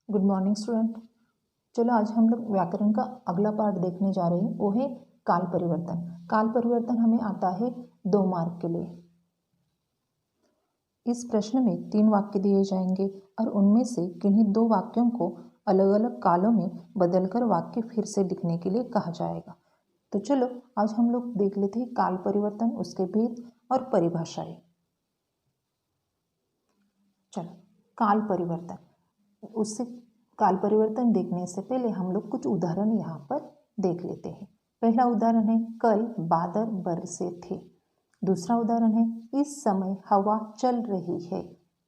Good morning student. चलो आज हम लोग व्याकरण का अगला पार्ट देखने जा रहे हैं, वो है काल परिवर्तन। काल परिवर्तन हमें आता है 2 मार्क के लिए। इस प्रश्न में 3 वाक्य दिए जाएंगे और उनमें से किन्हीं 2 वाक्यों को अलग अलग कालों में बदलकर वाक्य फिर से लिखने के लिए कहा जाएगा। तो चलो आज हम लोग देख लेते हैं काल परिवर्तन, उसके भेद और परिभाषाएं। चलो काल परिवर्तन, उससे काल परिवर्तन देखने से पहले हम लोग कुछ उदाहरण यहाँ पर देख लेते हैं। पहला उदाहरण है कल बादल बरसे थे। दूसरा उदाहरण है इस समय हवा चल रही है।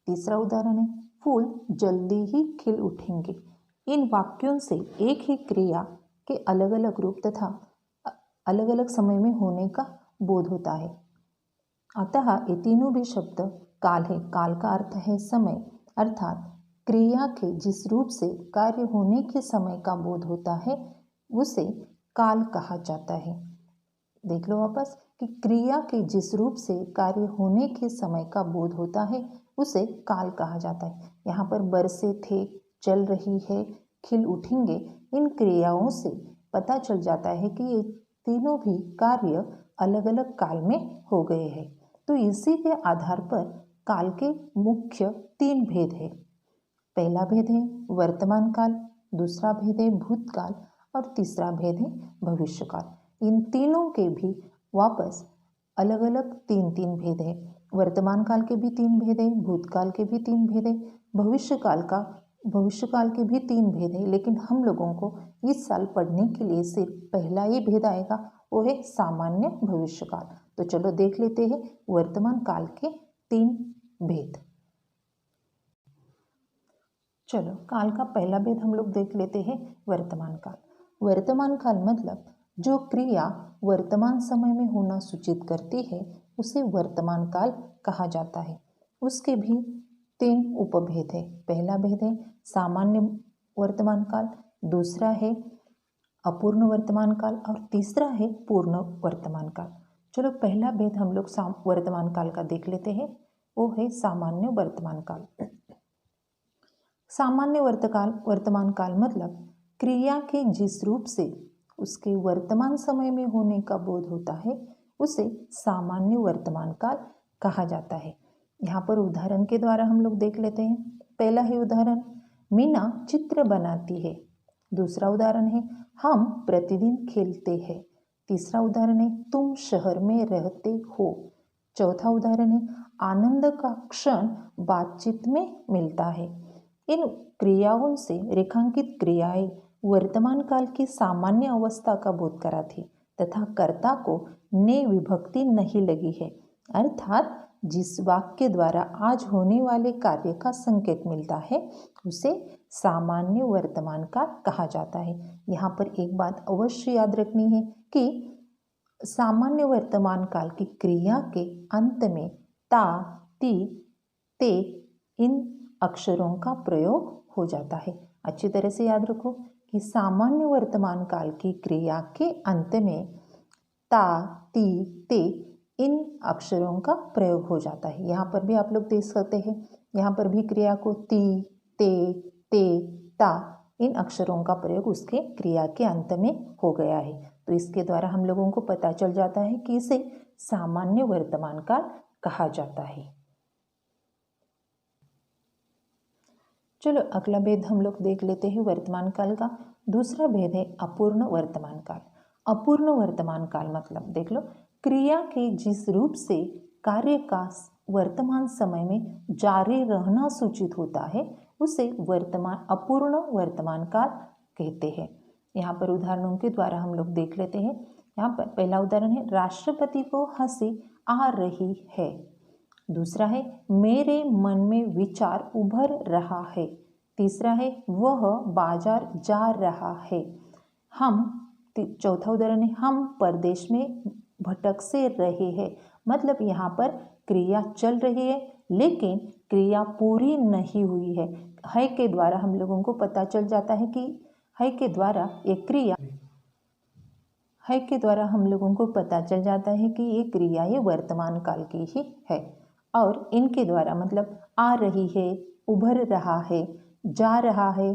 तीसरा उदाहरण है फूल जल्दी ही खिल उठेंगे। इन वाक्यों से एक ही क्रिया के अलग अलग रूप तथा अलग अलग समय में होने का बोध होता है। अतः ये तीनों भी शब्द काल है। काल का अर्थ है समय, अर्थात क्रिया के जिस रूप से कार्य होने के समय का बोध होता है उसे काल कहा जाता है। देख लो वापस कि क्रिया के जिस रूप से कार्य होने के समय का बोध होता है उसे काल कहा जाता है। यहाँ पर बरसे थे, चल रही है, खिल उठेंगे, इन क्रियाओं से पता चल जाता है कि ये तीनों भी कार्य अलग अलग काल में हो गए हैं। तो इसी के आधार पर काल के मुख्य 3 भेद है। पहला भेद है वर्तमान काल, दूसरा भेद है भूतकाल और तीसरा भेद है भविष्यकाल। इन तीनों के भी वापस अलग अलग 3 भेद है। वर्तमान काल के भी 3 भेद है, भूतकाल के भी 3 भेद है, भविष्यकाल के भी 3 भेद है। लेकिन हम लोगों को इस साल पढ़ने के लिए सिर्फ पहला ही भेद आएगा, वो है सामान्य भविष्यकाल। तो चलो देख लेते हैं वर्तमान काल के 3 भेद। चलो काल का पहला भेद हम लोग देख लेते हैं वर्तमान काल। वर्तमान काल मतलब जो क्रिया वर्तमान समय में होना सूचित करती है उसे वर्तमान काल कहा जाता है। उसके भी 3 उपभेद है। पहला भेद है सामान्य वर्तमान काल, दूसरा है अपूर्ण वर्तमान काल और तीसरा है पूर्ण वर्तमान काल। चलो पहला भेद हम लोग वर्तमान काल का देख लेते हैं, वो है सामान्य वर्तमान काल। सामान्य वर्तमान काल मतलब क्रिया के जिस रूप से उसके वर्तमान समय में होने का बोध होता है उसे सामान्य वर्तमान काल कहा जाता है। यहाँ पर उदाहरण के द्वारा हम लोग देख लेते हैं। पहला है उदाहरण मीना चित्र बनाती है। दूसरा उदाहरण है हम प्रतिदिन खेलते हैं। तीसरा उदाहरण है तुम शहर में रहते हो। चौथा उदाहरण है आनंद का क्षण बातचीत में मिलता है। इन क्रियाओं से रेखांकित क्रियाएं वर्तमान काल की सामान्य अवस्था का बोध कराती तथा कर्ता को ने विभक्ति नहीं लगी है, अर्थात जिस वाक्य द्वारा आज होने वाले कार्य का संकेत मिलता है उसे सामान्य वर्तमान काल कहा जाता है। यहाँ पर एक बात अवश्य याद रखनी है कि सामान्य वर्तमान काल की क्रिया के अंत में ता, ती, ते इन अक्षरों का प्रयोग हो जाता है। अच्छी तरह से याद रखो कि सामान्य वर्तमान काल की क्रिया के अंत में ता, ती, ते इन अक्षरों का प्रयोग हो जाता है। यहाँ पर भी आप लोग देख सकते हैं, यहाँ पर भी क्रिया को ती, ते, ता इन अक्षरों का प्रयोग उसके क्रिया के अंत में हो गया है। तो इसके द्वारा हम लोगों को पता चल जाता है कि इसे सामान्य वर्तमान काल कहा जाता है। चलो अगला भेद हम लोग देख लेते हैं वर्तमान काल का। दूसरा भेद है अपूर्ण वर्तमान काल। अपूर्ण वर्तमान काल मतलब देख लो क्रिया के जिस रूप से कार्य का वर्तमान समय में जारी रहना सूचित होता है उसे अपूर्ण वर्तमान काल कहते हैं। यहाँ पर उदाहरणों के द्वारा हम लोग देख लेते हैं। यहाँ पर पहला उदाहरण है राष्ट्रपति को हंसी आ रही है। दूसरा है मेरे मन में विचार उभर रहा है। तीसरा है वह बाजार जा रहा है। चौथा उदाहरण है हम परदेश में भटक से रहे हैं। मतलब यहाँ पर क्रिया चल रही है लेकिन क्रिया पूरी नहीं हुई है के द्वारा हम लोगों को पता चल जाता है कि के द्वारा हम लोगों को पता चल जाता है कि ये क्रिया ये वर्तमान काल की ही है। और इनके द्वारा मतलब आ रही है, उभर रहा है, जा रहा है,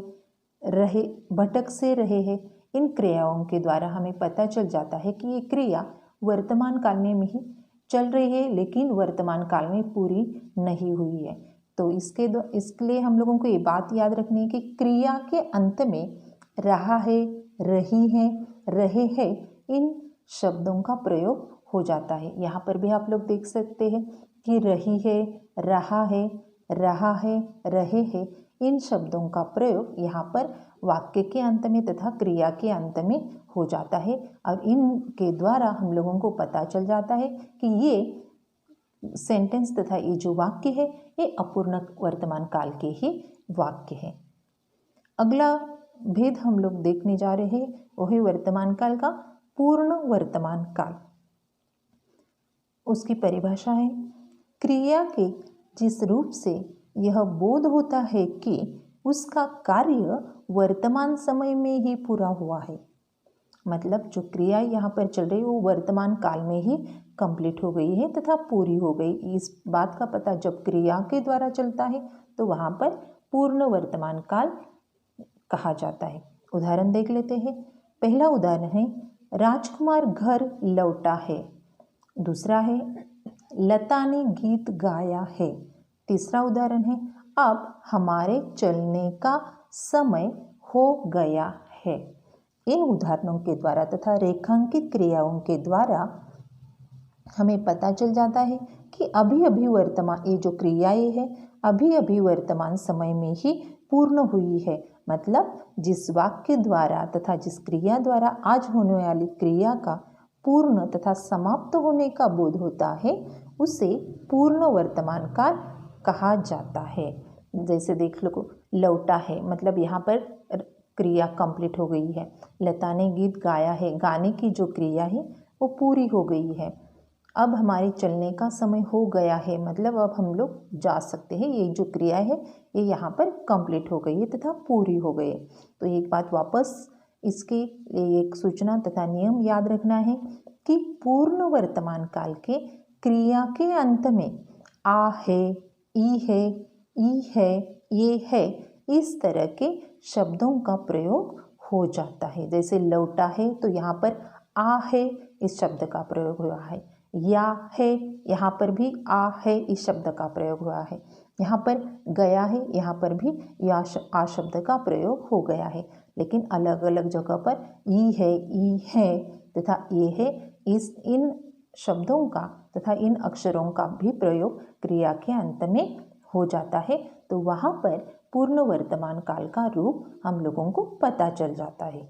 रहे, भटक से रहे हैं, इन क्रियाओं के द्वारा हमें पता चल जाता है कि ये क्रिया वर्तमान काल में ही चल रही है, लेकिन वर्तमान काल में पूरी नहीं हुई है। तो इसके लिए हम लोगों को ये बात याद रखनी है कि क्रिया के अंत में रहा है, रही है, रहे हैं, इन शब्दों का प्रयोग हो जाता है। यहाँ पर भी आप लोग देख सकते हैं कि रही है, रहा है, रहे हैं, इन शब्दों का प्रयोग यहाँ पर वाक्य के अंत में तथा क्रिया के अंत में हो जाता है और इनके द्वारा हम लोगों को पता चल जाता है कि ये सेंटेंस तथा ये जो वाक्य है ये अपूर्ण वर्तमान काल के ही वाक्य है। अगला भेद हम लोग देखने जा रहे हैं वो है वर्तमान काल का पूर्ण वर्तमान काल। उसकी परिभाषा है क्रिया के जिस रूप से यह बोध होता है कि उसका कार्य वर्तमान समय में ही पूरा हुआ है, मतलब जो क्रिया यहाँ पर चल रही है वो वर्तमान काल में ही कंप्लीट हो गई है तथा पूरी हो गई। इस बात का पता जब क्रिया के द्वारा चलता है तो वहाँ पर पूर्ण वर्तमान काल कहा जाता है। उदाहरण देख लेते हैं। पहला उदाहरण है राजकुमार घर लौटा है। दूसरा है लता ने गीत गाया है। तीसरा उदाहरण है अब हमारे चलने का समय हो गया है। इन उदाहरणों के द्वारा तथा रेखांकित क्रियाओं के द्वारा हमें पता चल जाता है कि अभी अभी वर्तमान ये जो क्रियाएं है अभी अभी वर्तमान समय में ही पूर्ण हुई है। मतलब जिस वाक्य द्वारा तथा जिस क्रिया द्वारा आज होने वाली क्रिया का पूर्ण तथा समाप्त होने का बोध होता है उसे पूर्ण वर्तमान काल कहा जाता है। जैसे देख लो लौटा है, मतलब यहाँ पर क्रिया कंप्लीट हो गई है। लता ने गीत गाया है, गाने की जो क्रिया है वो पूरी हो गई है। अब हमारे चलने का समय हो गया है, मतलब अब हम लोग जा सकते हैं। ये जो क्रिया है ये यहाँ पर कंप्लीट हो गई है तथा पूरी हो गई है। तो एक बात वापस इसके एक सूचना तथा नियम याद रखना है कि पूर्ण वर्तमान काल के क्रिया के अंत में आ है, ई है, ई है, ये है, इस तरह के शब्दों का प्रयोग हो जाता है। जैसे लौटा है तो यहाँ पर आ है इस शब्द का प्रयोग हुआ है, या है यहाँ पर भी आ है इस शब्द का प्रयोग हुआ है, यहाँ पर गया है यहाँ पर भी या आ शब्द का प्रयोग हो गया है। लेकिन अलग अलग जगह पर ई है तथा ये है, इन शब्दों का तथा इन अक्षरों का भी प्रयोग क्रिया के अंत में हो जाता है। तो वहाँ पर पूर्ण वर्तमान काल का रूप हम लोगों को पता चल जाता है।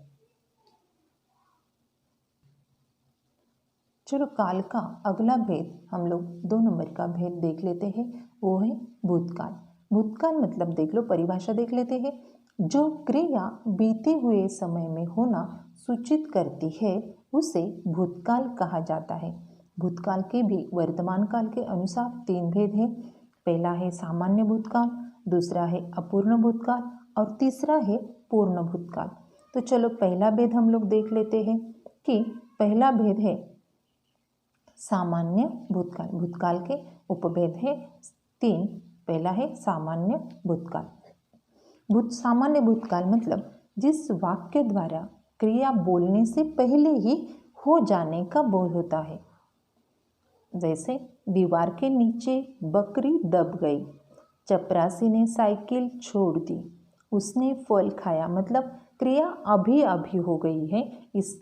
चलो काल का अगला भेद हम लोग 2 नंबर का भेद देख लेते हैं, वो है भूतकाल। भूतकाल मतलब देख लो, परिभाषा देख लेते हैं। जो क्रिया बीते हुए समय में होना सूचित करती है उसे भूतकाल कहा जाता है। भूतकाल के भी वर्तमान काल के अनुसार 3 भेद हैं। पहला है सामान्य भूतकाल, दूसरा है अपूर्ण भूतकाल और तीसरा है पूर्ण भूतकाल। तो चलो पहला भेद हम लोग देख लेते हैं कि पहला भेद है सामान्य भूतकाल। भूतकाल के उपभेद है 3। पहला है सामान्य भूतकाल। सामान्य भूतकाल मतलब जिस वाक्य द्वारा क्रिया बोलने से पहले ही हो जाने का बोध होता है। जैसे दीवार के नीचे बकरी दब गई, चपरासी ने साइकिल छोड़ दी, उसने फल खाया, मतलब क्रिया अभी अभी हो गई है। इस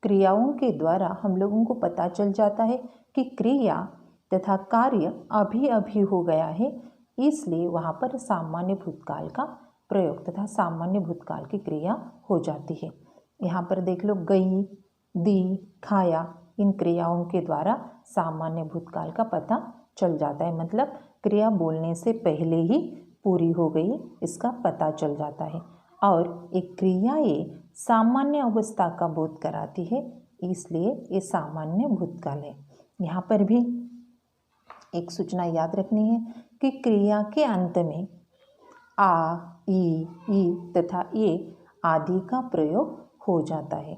क्रियाओं के द्वारा हम लोगों को पता चल जाता है कि क्रिया तथा कार्य अभी अभी हो गया है, इसलिए वहाँ पर सामान्य भूतकाल का प्रयोग तथा सामान्य भूतकाल की क्रिया हो जाती है। यहाँ पर देख लो गई, दी, खाया, इन क्रियाओं के द्वारा सामान्य भूतकाल का पता चल जाता है। मतलब क्रिया बोलने से पहले ही पूरी हो गई, इसका पता चल जाता है। और एक क्रिया ये सामान्य अवस्था का बोध कराती है, इसलिए ये सामान्य भूतकाल है। यहाँ पर भी एक सूचना याद रखनी है कि क्रिया के अंत में आ, ई तथा ये आदि का प्रयोग हो जाता है।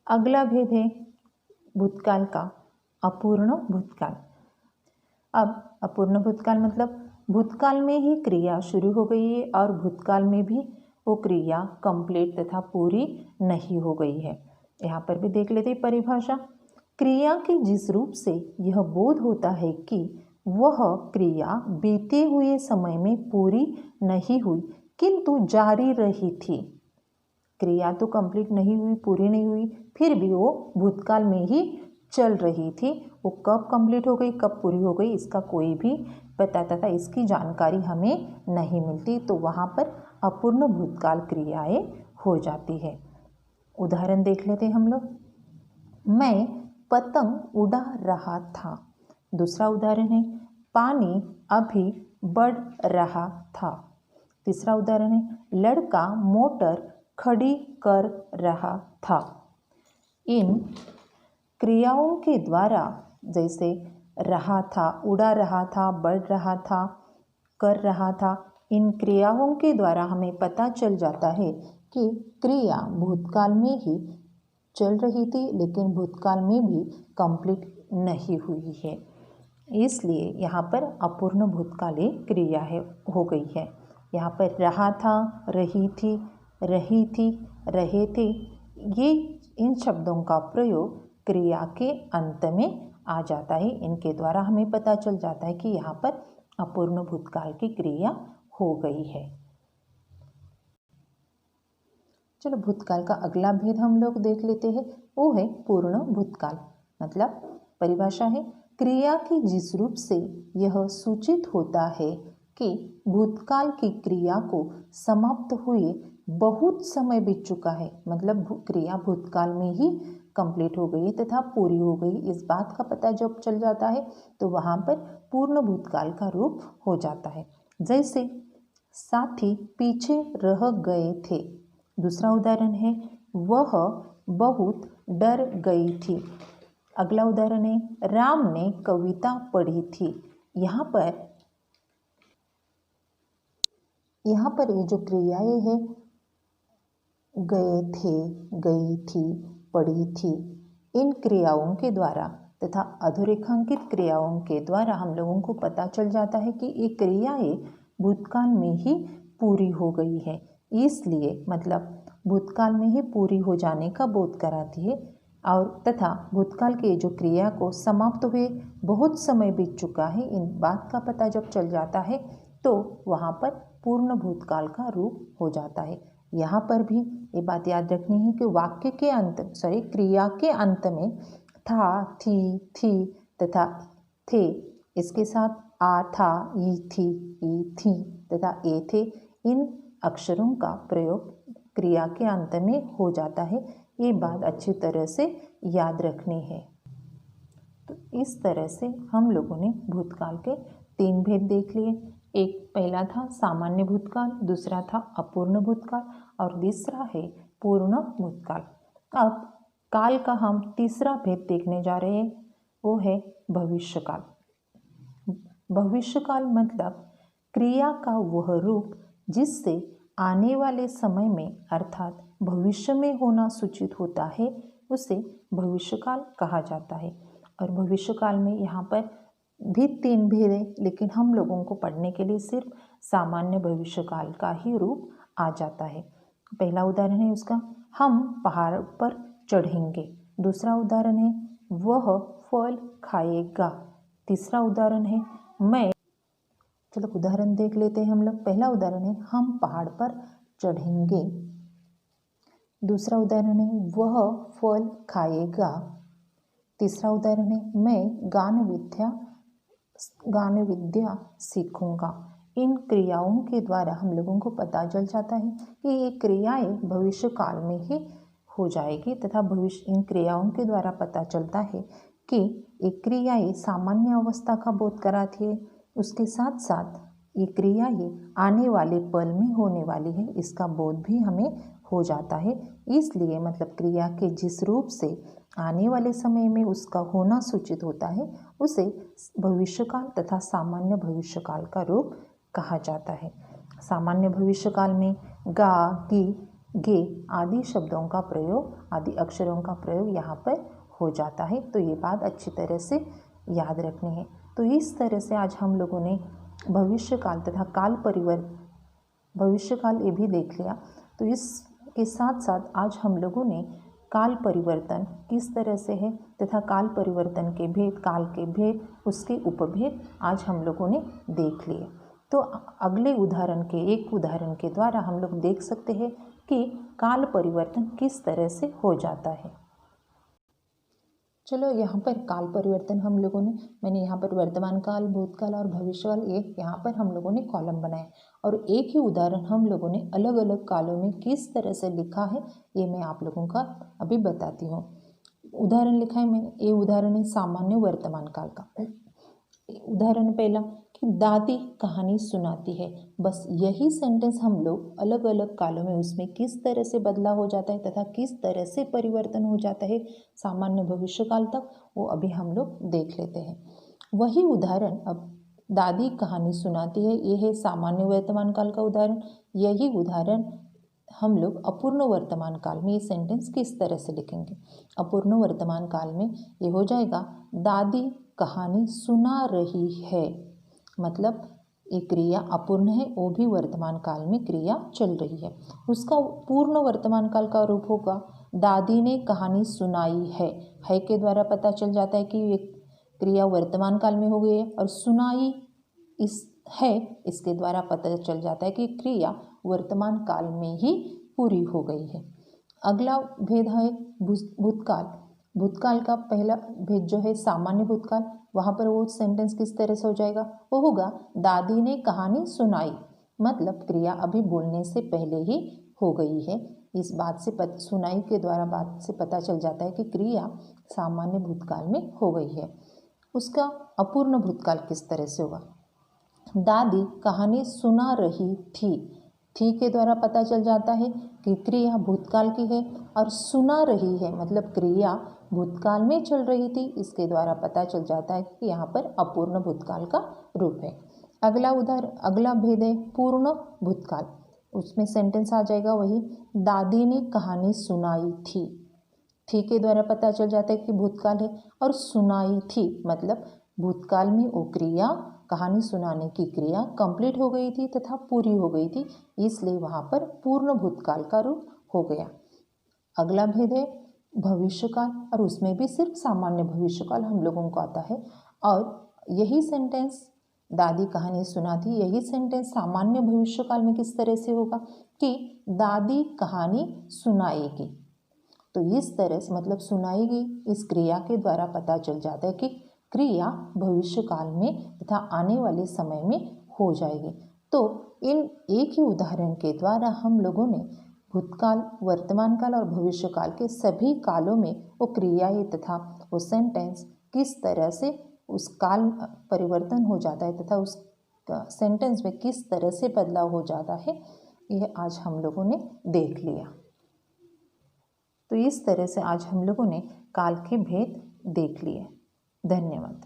अगला भेद है भूतकाल का अपूर्ण भूतकाल। अब अपूर्ण भूतकाल मतलब भूतकाल में ही क्रिया शुरू हो गई है और भूतकाल में भी वो क्रिया कंप्लीट तथा पूरी नहीं हो गई है। यहाँ पर भी देख लेते परिभाषा। क्रिया के जिस रूप से यह बोध होता है कि वह क्रिया बीते हुए समय में पूरी नहीं हुई किंतु जारी रही थी। क्रिया तो कंप्लीट नहीं हुई, पूरी नहीं हुई, फिर भी वो भूतकाल में ही चल रही थी। वो कब कंप्लीट हो गई, कब पूरी हो गई, इसका कोई भी पता तथा इसकी जानकारी हमें नहीं मिलती, तो वहाँ पर अपूर्ण भूतकाल क्रियाएं हो जाती है। उदाहरण देख लेते हम लोग। मैं पतंग उड़ा रहा था। दूसरा उदाहरण है पानी अभी बढ़ रहा था। तीसरा उदाहरण है लड़का मोटर खड़ी कर रहा था। इन क्रियाओं के द्वारा, जैसे रहा था, उड़ा रहा था, बढ़ रहा था, कर रहा था, इन क्रियाओं के द्वारा हमें पता चल जाता है कि क्रिया भूतकाल में ही चल रही थी लेकिन भूतकाल में भी कंप्लीट नहीं हुई है। इसलिए यहाँ पर अपूर्ण भूतकालीन क्रिया हो गई है। यहाँ पर रहा था, रही थी, रहे थे, ये इन शब्दों का प्रयोग क्रिया के अंत में आ जाता है। इनके द्वारा हमें पता चल जाता है कि यहाँ पर अपूर्ण भूतकाल की क्रिया हो गई है। चलो भूतकाल का अगला भेद हम लोग देख लेते हैं, वो है पूर्ण भूतकाल। मतलब परिभाषा है क्रिया के जिस रूप से यह सूचित होता है कि भूतकाल की क्रिया को समाप्त हुए बहुत समय बीत चुका है, मतलब क्रिया भूतकाल में ही कंप्लीट हो गई तथा पूरी हो गई, इस बात का पता जब चल जाता है तो वहाँ पर पूर्ण भूतकाल का रूप हो जाता है। जैसे साथी पीछे रह गए थे। दूसरा उदाहरण है वह बहुत डर गई थी। अगला उदाहरण है राम ने कविता पढ़ी थी। यहाँ पर ये जो क्रियाएं हैं, गए थे, गई थी, पढ़ी थी, इन क्रियाओं के द्वारा तथा अधोरेखांकित क्रियाओं के द्वारा हम लोगों को पता चल जाता है कि ये क्रियाएं भूतकाल में ही पूरी हो गई है। इसलिए मतलब भूतकाल में ही पूरी हो जाने का बोध कराती है और तथा भूतकाल के जो क्रिया को समाप्त हुए बहुत समय बीत चुका है, इन बात का पता जब चल जाता है तो वहाँ पर पूर्ण भूतकाल का रूप हो जाता है। यहाँ पर भी ये बात याद रखनी है कि क्रिया के अंत में था, थी तथा थे, इसके साथ आ, था, ई, थी तथा ए, थे, इन अक्षरों का प्रयोग क्रिया के अंत में हो जाता है। ये बात अच्छी तरह से याद रखनी है। तो इस तरह से हम लोगों ने भूतकाल के 3 भेद देख लिए। एक पहला था सामान्य भूतकाल, दूसरा था अपूर्ण भूतकाल और तीसरा है पूर्ण भूतकाल। अब काल का हम तीसरा भेद देखने जा रहे हैं, वो है भविष्यकाल। भविष्यकाल मतलब क्रिया का वह रूप जिससे आने वाले समय में अर्थात भविष्य में होना सूचित होता है, उसे भविष्यकाल कहा जाता है। और भविष्यकाल में यहाँ पर भी 3 भेद है, लेकिन हम लोगों को पढ़ने के लिए सिर्फ सामान्य भविष्यकाल का ही रूप आ जाता है। पहला उदाहरण है उसका हम पहाड़ पर चढ़ेंगे। दूसरा उदाहरण है वह फल खाएगा। तीसरा उदाहरण है चलो उदाहरण देख लेते हैं हम लोग। पहला उदाहरण है हम पहाड़ पर चढ़ेंगे। दूसरा उदाहरण है वह फल खाएगा। तीसरा उदाहरण है मैं गान विद्या सीखूंगा। इन क्रियाओं के द्वारा हम लोगों को पता चल जाता है कि ये क्रियाएं भविष्य काल में ही हो जाएगी तथा इन क्रियाओं के द्वारा पता चलता है कि ये क्रियाएं सामान्य अवस्था का बोध कराती है, उसके साथ साथ ये क्रियाएं आने वाले पल में होने वाली है, इसका बोध भी हमें हो जाता है। इसलिए मतलब क्रिया के जिस रूप से आने वाले समय में उसका होना सूचित होता है, उसे भविष्यकाल तथा सामान्य भविष्यकाल का रूप कहा जाता है। सामान्य भविष्यकाल में गा, गी, गे आदि शब्दों का प्रयोग, आदि अक्षरों का प्रयोग यहाँ पर हो जाता है। तो ये बात अच्छी तरह से याद रखनी है। तो इस तरह से आज हम लोगों ने भविष्यकाल तथा भविष्यकाल ये भी देख लिया। तो इसके साथ साथ आज हम लोगों ने काल परिवर्तन किस तरह से है तथा काल परिवर्तन के भेद, काल के भेद, उसके उपभेद आज हम लोगों ने देख लिए। तो अगले एक उदाहरण के द्वारा हम लोग देख सकते हैं कि काल परिवर्तन किस तरह से हो जाता है। चलो यहाँ पर काल परिवर्तन मैंने यहाँ पर वर्तमान काल, भूतकाल और भविष्यकाल यहाँ पर हम लोगों ने कॉलम बनाए और एक ही उदाहरण हम लोगों ने अलग अलग कालों में किस तरह से लिखा है ये मैं आप लोगों का अभी बताती हूँ। उदाहरण लिखा है मैंने, ये उदाहरण है सामान्य वर्तमान काल का। उदाहरण पहला कि दादी कहानी सुनाती है। बस यही सेंटेंस हम लोग अलग अलग कालों में उसमें किस तरह से बदलाव हो जाता है तथा किस तरह से परिवर्तन हो जाता है सामान्य भविष्यकाल तक, वो अभी हम लोग देख लेते हैं। वही उदाहरण अब दादी कहानी सुनाती है, ये है सामान्य वर्तमान काल का उदाहरण। यही उदाहरण हम लोग अपूर्ण वर्तमान काल में ये सेंटेंस किस तरह से लिखेंगे। अपूर्ण वर्तमान काल में ये हो जाएगा दादी कहानी सुना रही है, मतलब ये क्रिया अपूर्ण है, वो भी वर्तमान काल में क्रिया चल रही है। उसका पूर्ण वर्तमान काल का रूप होगा दादी ने कहानी सुनाई है के द्वारा पता चल जाता है कि ये क्रिया वर्तमान काल में हो गई है, और सुनाई इसके द्वारा पता चल जाता है कि क्रिया वर्तमान काल में ही पूरी हो गई है। अगला भेद है भूतकाल। भूतकाल का पहला भेद जो है सामान्य भूतकाल, वहाँ पर वो सेंटेंस किस तरह से हो जाएगा, वो होगा दादी ने कहानी सुनाई, मतलब क्रिया अभी बोलने से पहले ही हो गई है। इस बात से सुनाई के द्वारा बात से पता चल जाता है कि क्रिया सामान्य भूतकाल में हो गई है। उसका अपूर्ण भूतकाल किस तरह से होगा, दादी कहानी सुना रही थी के द्वारा पता चल जाता है कि क्रिया भूतकाल की है, और सुना रही है मतलब क्रिया भूतकाल में चल रही थी, इसके द्वारा पता चल जाता है कि यहाँ पर अपूर्ण भूतकाल का रूप है। अगला भेद है पूर्ण भूतकाल। उसमें सेंटेंस आ जाएगा वही दादी ने कहानी सुनाई थी के द्वारा पता चल जाता है कि भूतकाल है, और सुनाई थी मतलब भूतकाल में वो क्रिया, कहानी सुनाने की क्रिया कंप्लीट हो गई थी तथा पूरी हो गई थी, इसलिए वहाँ पर पूर्ण भूतकाल का रूप हो गया। अगला भेद है भविष्यकाल, और उसमें भी सिर्फ सामान्य भविष्यकाल हम लोगों को आता है। और यही सेंटेंस दादी कहानी सुनाती, यही सेंटेंस सामान्य भविष्यकाल में किस तरह से होगा कि दादी कहानी सुनाएगी। तो इस तरह से मतलब सुनाएगी इस क्रिया के द्वारा पता चल जाता है कि क्रिया भविष्यकाल में तथा आने वाले समय में हो जाएगी। तो इन एक ही उदाहरण के द्वारा हम लोगों ने भूतकाल, वर्तमान काल और भविष्यकाल के सभी कालों में वो क्रियाएं तथा वो सेंटेंस किस तरह से उस काल परिवर्तन हो जाता है तथा उस सेंटेंस में किस तरह से बदलाव हो जाता है, यह आज हम लोगों ने देख लिया। तो इस तरह से आज हम लोगों ने काल के भेद देख लिए। धन्यवाद।